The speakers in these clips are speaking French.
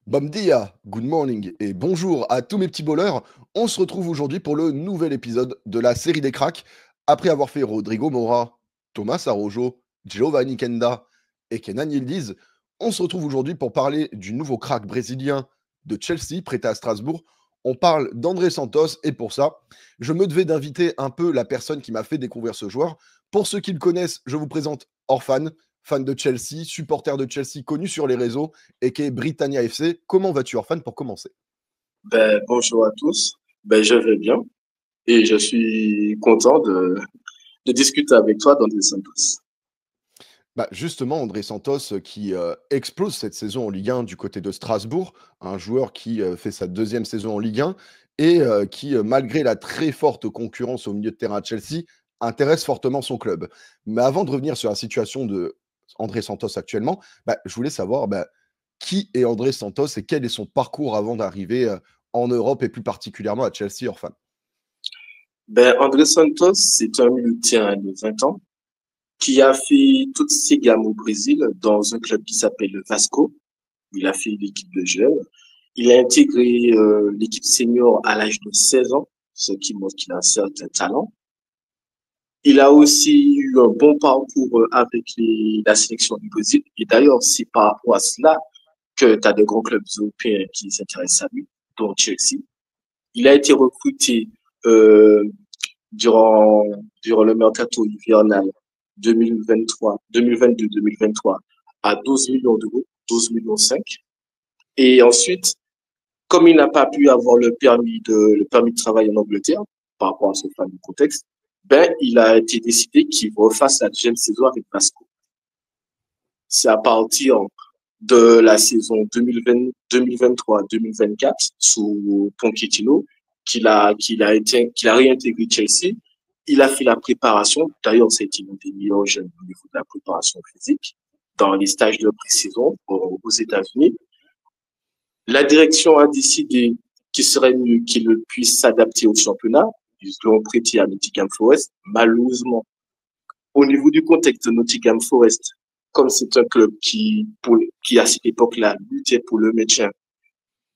Bom dia, good morning et bonjour à tous mes petits bowlers. On se retrouve aujourd'hui pour le nouvel épisode de la série des cracks. Après avoir fait Rodrigo Moura, Thomas Araujo, Giovanni Kenda et Kenan Yildiz, on se retrouve aujourd'hui pour parler du nouveau crack brésilien de Chelsea prêté à Strasbourg. On parle d'André Santos et pour ça, je me devais d'inviter un peu la personne qui m'a fait découvrir ce joueur. Pour ceux qui le connaissent, je vous présente Orphan, fan de Chelsea, supporter de Chelsea connu sur les réseaux et qui est Britannia FC. Comment vas-tu, Orphan, pour commencer? Bonjour à tous. Je vais bien et je suis content de discuter avec toi dans des Santos. Justement, André Santos qui explose cette saison en Ligue 1 du côté de Strasbourg, un joueur qui fait sa deuxième saison en Ligue 1 et qui, malgré la très forte concurrence au milieu de terrain à Chelsea, intéresse fortement son club. Mais avant de revenir sur la situation de André Santos actuellement, je voulais savoir qui est André Santos et quel est son parcours avant d'arriver en Europe et plus particulièrement à Chelsea, Orphan. André Santos, c'est un milieu de terrain de 20 ans qui a fait toutes ses gammes au Brésil dans un club qui s'appelle le Vasco. Il a fait l'équipe de jeunes. Il a intégré l'équipe senior à l'âge de 16 ans, ce qui montre qu'il a un certain talent. Il a aussi eu un bon parcours avec la sélection du Brésil. Et d'ailleurs, c'est par rapport à cela que tu as de grands clubs européens qui s'intéressent à lui, dont Chelsea. Il a été recruté euh, durant, durant le mercato hivernal 2022-2023 à 12 millions d'euros, 12 millions 5. Et ensuite, comme il n'a pas pu avoir le permis de travail en Angleterre, par rapport à ce fameux contexte, il a été décidé qu'il refasse la deuxième saison avec Vasco. C'est à partir de la saison 2023-2024 sous Pochettino qu'il a réintégré Chelsea. Il a fait la préparation. D'ailleurs, c'est une des meilleurs jeunes au niveau de la préparation physique dans les stages de pré-saison aux États-Unis. La direction a décidé qu'il serait mieux qu'il puisse s'adapter au championnat. Ils l'ont prêté à Nottingham Forest. Malheureusement, au niveau du contexte de Nottingham Forest, comme c'est un club qui à cette époque-là luttait pour le maintien,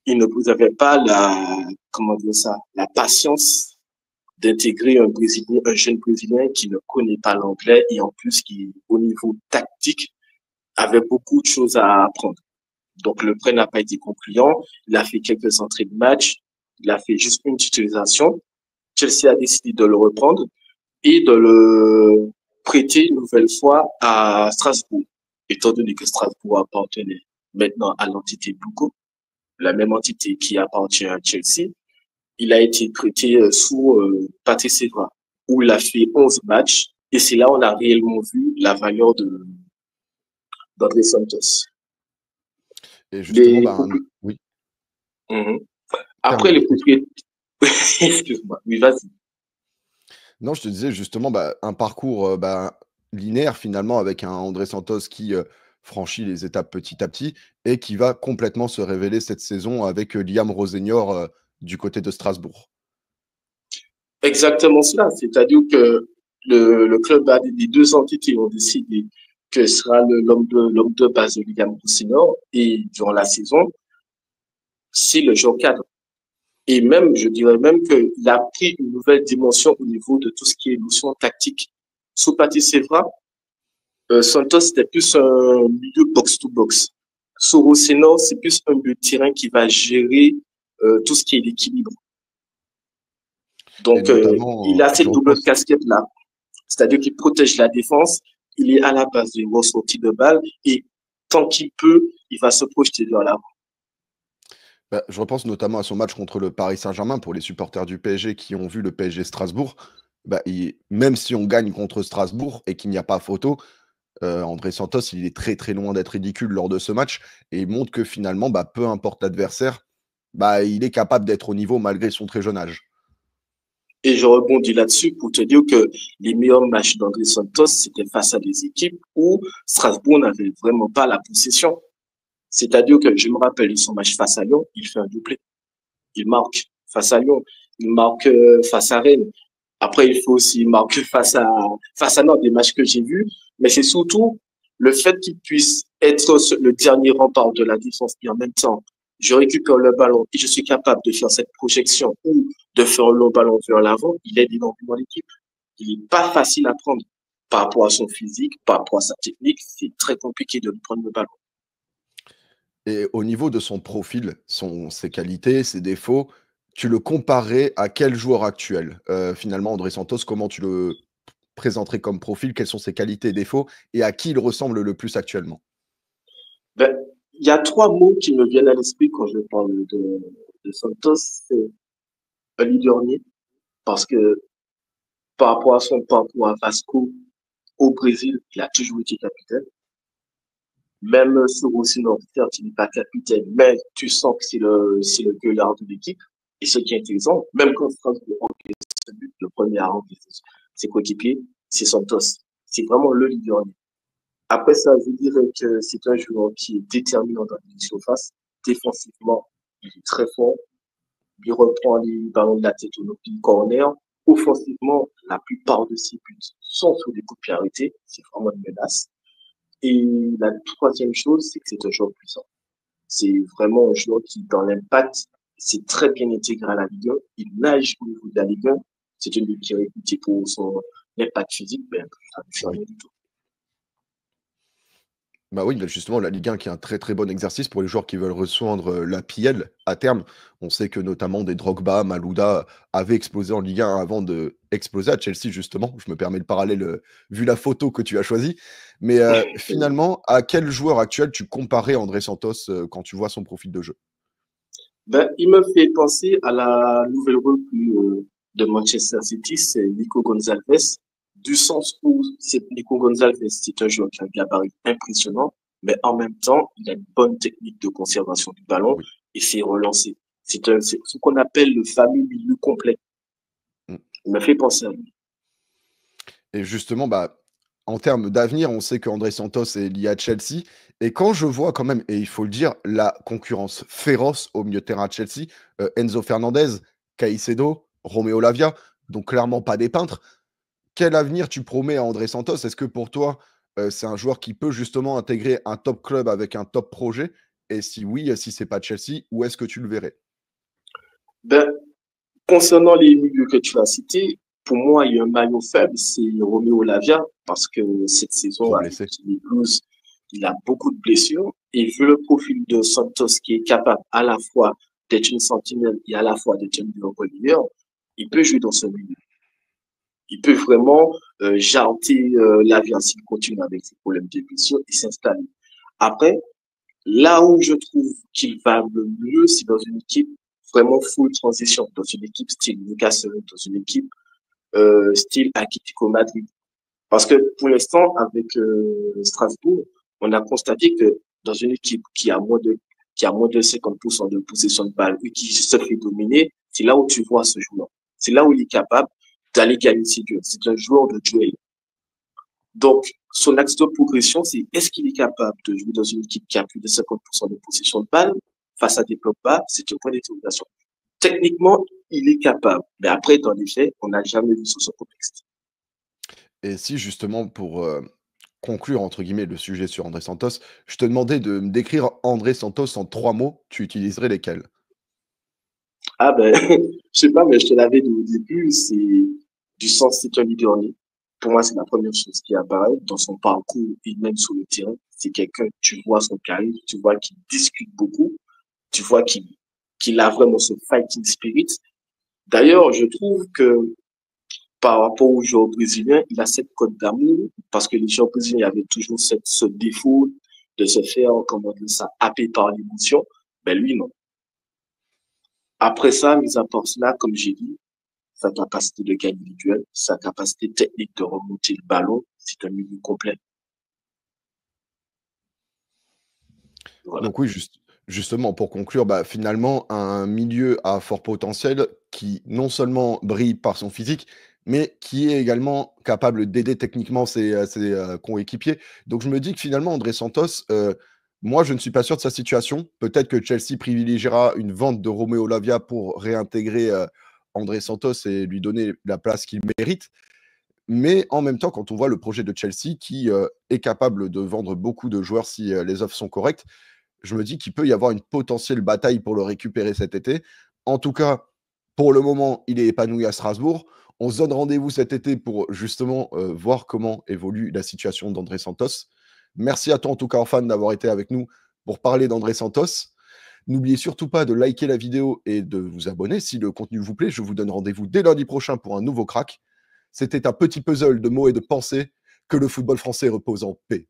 il ne vous avait pas la patience d'intégrer un jeune Brésilien qui ne connaît pas l'anglais et en plus qui, au niveau tactique, avait beaucoup de choses à apprendre. Donc, le prêt n'a pas été concluant. Il a fait quelques entrées de match. Il a fait juste une titularisation. Chelsea a décidé de le reprendre et de le prêter une nouvelle fois à Strasbourg, étant donné que Strasbourg appartenait maintenant à l'entité Bluco, la même entité qui appartient à Chelsea. Il a été prêté sous Patrice Evra, où il a fait 11 matchs, et c'est là où on a réellement vu la valeur d'André Santos. Et justement, Les oui, Mhm. Après, terminé. les propriétaires, excuse-moi, oui, vas-y. Non, je te disais justement, un parcours linéaire finalement avec un André Santos qui franchit les étapes petit à petit et qui va complètement se révéler cette saison avec Liam Rosenior du côté de Strasbourg. Exactement cela. C'est-à-dire que le club les deux entités ont décidé que sera l'homme de base de Liga Senior et durant la saison, c'est le joueur cadre. Et même, je dirais même qu'il a pris une nouvelle dimension au niveau de tout ce qui est notion tactique. Sous Patrice Evra, Santos, c'était plus un milieu box-to-box. Sous Rosselló, c'est plus un milieu de terrain qui va gérer tout ce qui est l'équilibre. Et Donc, il notamment, a je cette double repense, casquette-là. C'est-à-dire qu'il protège la défense, il est à la base des grosses sorties de balles et tant qu'il peut, il va se projeter vers l'avant. je repense notamment à son match contre le Paris Saint-Germain pour les supporters du PSG qui ont vu le PSG Strasbourg. Même si on gagne contre Strasbourg et qu'il n'y a pas photo, André Santos, il est très très loin d'être ridicule lors de ce match et il montre que finalement, peu importe l'adversaire, il est capable d'être au niveau malgré son très jeune âge. Et je rebondis là-dessus pour te dire que les meilleurs matchs d'André Santos, c'était face à des équipes où Strasbourg n'avait vraiment pas la possession. C'est-à-dire que je me rappelle de son match face à Lyon, il fait un doublé. Il marque face à Lyon, il marque face à Rennes. Après, il faut aussi marquer face à Nantes, des matchs que j'ai vus. Mais c'est surtout le fait qu'il puisse être le dernier rempart de la défense et en même temps je récupère le ballon et je suis capable de faire cette projection ou de faire le ballon vers l'avant, il aide énormément l'équipe. Il n'est pas facile à prendre par rapport à son physique, par rapport à sa technique. C'est très compliqué de lui prendre le ballon. Et au niveau de son profil, ses qualités, ses défauts, tu le comparerais à quel joueur actuel? Finalement, André Santos, comment tu le présenterais comme profil? Quelles sont ses qualités et défauts? Et à qui il ressemble le plus actuellement? Ben, il y a trois mots qui me viennent à l'esprit quand je parle de Santos. C'est un leader né, parce que par rapport à son parcours à Vasco au Brésil, il a toujours été capitaine. Même sur Rocinante, certes, il n'est pas capitaine, mais tu sens que c'est le gueulard de l'équipe. Et ce qui est intéressant, même quand Strasbourg encaisse ce but, le premier à encaisser ses coéquipiers, c'est Santos. C'est vraiment le leader. Après ça, je dirais que c'est un joueur qui est déterminant dans les surfaces. Défensivement, il est très fort. Il reprend les ballons de la tête au corner. Offensivement, la plupart de ses buts sont sous des coups de pied arrêtés. C'est vraiment une menace. Et la troisième chose, c'est que c'est un joueur puissant. C'est vraiment un joueur qui, dans l'impact, s'est très bien intégré à la Ligue 1. Il nage au niveau de la Ligue 1. C'est une ligue qui est réputée pour son impact physique, mais ça ne fait Oui. rien du tout. Bah oui, bah justement, la Ligue 1 qui est un très très bon exercice pour les joueurs qui veulent rejoindre la PL à terme. On sait que notamment des Drogba, Malouda avaient explosé en Ligue 1 avant de exploser à Chelsea, justement. Je me permets le parallèle vu la photo que tu as choisie. Mais finalement, à quel joueur actuel tu comparais André Santos quand tu vois son profil de jeu? Ben, il me fait penser à la nouvelle recrue de Manchester City, c'est Nico Gonzalez, du sens où c'est Nico Gonzalez, c'est un joueur qui a un gabarit impressionnant, mais en même temps, il a une bonne technique de conservation du ballon Oui. et c'est relancé. C'est ce qu'on appelle le fameux milieu complet. Mm. Il me fait penser à lui. Et justement, bah, en termes d'avenir, on sait qu'André Santos est lié à Chelsea. Et quand je vois quand même, et il faut le dire, la concurrence féroce au milieu de terrain de Chelsea, Enzo Fernandez, Caicedo, Romeo Lavia, donc clairement pas des peintres. Quel avenir tu promets à André Santos? Est-ce que pour toi, c'est un joueur qui peut justement intégrer un top club avec un top projet? Et si oui, si c'est pas Chelsea, où est-ce que tu le verrais? Ben, concernant les milieux que tu as cités, pour moi, il y a un maillon faible, c'est Romeo Lavia, parce que cette saison, Trop avec blessé. les Blues, il a beaucoup de blessures. Et vu le profil de Santos, qui est capable à la fois d'être une sentinelle et à la fois d'être un numéro relieur, il peut jouer dans ce milieu. Il peut vraiment jarter Lavia s'il continue avec ses problèmes de blessures et s'installer. Après, là où je trouve qu'il va le mieux, c'est dans une équipe vraiment full transition, dans une équipe style Newcastle, dans une équipe style Atlético Madrid. Parce que pour l'instant, avec Strasbourg, on a constaté que dans une équipe qui a moins de 50% de possession de balle et qui se fait dominer, c'est là où tu vois ce joueur. C'est là où il est capable d'aller gagner ses duels. C'est un joueur de duel. Donc, son axe de progression, c'est est-ce qu'il est capable de jouer dans une équipe qui a plus de 50% de possession de balle face à des blocs bas? C'est un point d'interrogation. Techniquement, il est capable. Mais après, dans les faits, on n'a jamais vu sur ce contexte. Et si justement pour, conclure entre guillemets «le sujet» sur André Santos, je te demandais de me décrire André Santos en 3 mots, tu utiliserais lesquels? Ah ben, je sais pas, mais je te l'avais dit au début, c'est du sens, c'est un leader né. Pour moi, c'est la première chose qui apparaît dans son parcours et même sur le terrain. C'est quelqu'un, tu vois son charisme, tu vois qu'il discute beaucoup, tu vois qu'il a vraiment ce fighting spirit. D'ailleurs, je trouve que par rapport aux joueurs brésiliens, il a cette cote d'amour parce que les joueurs brésiliens avaient toujours ce défaut de se faire, comment dire ça, happer par l'émotion. Ben lui, non. Après ça, mis à part cela, comme j'ai dit, sa capacité de gagner les duels, sa capacité technique de remonter le ballon, c'est un milieu complet. Voilà. Donc oui, justement pour conclure, bah, finalement un milieu à fort potentiel qui non seulement brille par son physique, mais qui est également capable d'aider techniquement ses coéquipiers. Donc je me dis que finalement André Santos, moi je ne suis pas sûr de sa situation. Peut-être que Chelsea privilégiera une vente de Romeo Lavia pour réintégrer, André Santos et lui donner la place qu'il mérite. Mais en même temps, quand on voit le projet de Chelsea qui, est capable de vendre beaucoup de joueurs si, les offres sont correctes, je me dis qu'il peut y avoir une potentielle bataille pour le récupérer cet été. En tout cas, pour le moment, il est épanoui à Strasbourg. On se donne rendez-vous cet été pour justement voir comment évolue la situation d'André Santos. Merci à toi en tout cas, fan, d'avoir été avec nous pour parler d'André Santos. N'oubliez surtout pas de liker la vidéo et de vous abonner si le contenu vous plaît. Je vous donne rendez-vous dès lundi prochain pour un nouveau crack. C'était un petit puzzle de mots et de pensées. Que le football français repose en paix.